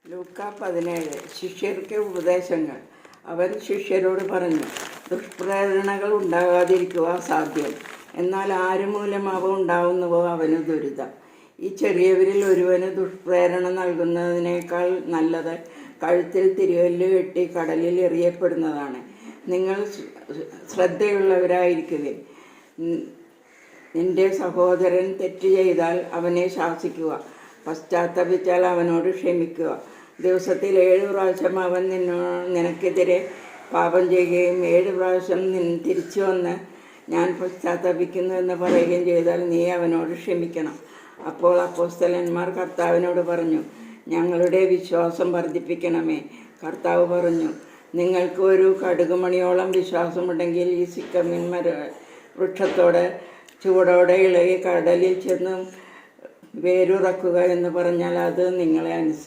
ലൂക്ക 17 ശിഷ്യർക്ക് ഉപദേശങ്ങൾ. അവൻ ശിഷ്യരോട് പറഞ്ഞു, ദുഷ്പ്രേരണകൾ ഉണ്ടാകാതിരിക്കുക സാധ്യം, എന്നാൽ ആര് മൂലം അവ ഉണ്ടാവുന്നുവോ അവന് ദുരിതം. ഈ ചെറിയവരിൽ ഒരുവന് ദുഷ്പ്രേരണ നൽകുന്നതിനേക്കാൾ നല്ലത് കഴുത്തിൽ തിരുവല്ല് കെട്ടി കടലിൽ എറിയപ്പെടുന്നതാണ്. നിങ്ങൾ ശ്രദ്ധയുള്ളവരായിരിക്കുവിൻ. നിന്റെ സഹോദരൻ തെറ്റ് ചെയ്താൽ അവനെ ശാസിക്കുക, പശ്ചാത്തപിച്ചാൽ അവനോട് ക്ഷമിക്കുക. ദിവസത്തിൽ 7 പ്രാവശ്യം അവൻ നിനക്കെതിരെ പാപം ചെയ്യുകയും 7 പ്രാവശ്യം തിരിച്ചു വന്ന് ഞാൻ പശ്ചാത്തപിക്കുന്നു എന്ന് പറയുകയും ചെയ്താൽ നീ അവനോട് ക്ഷമിക്കണം. അപ്പോൾ അപ്പോസ്തലന്മാർ കർത്താവിനോട് പറഞ്ഞു, ഞങ്ങളുടെ വിശ്വാസം വർദ്ധിപ്പിക്കണമേ. കർത്താവ് പറഞ്ഞു, നിങ്ങൾക്ക് ഒരു കടുകുമണിയോളം വിശ്വാസമുണ്ടെങ്കിൽ ഈ സിക്കമിൻ വൃക്ഷത്തോടെ ചുവടോടെ ഇളകി കടലിൽ ചെന്ന് വേരുറക്കുക എന്ന് പറഞ്ഞാൽ അത് നിങ്ങളെ അനുസരിക്കും.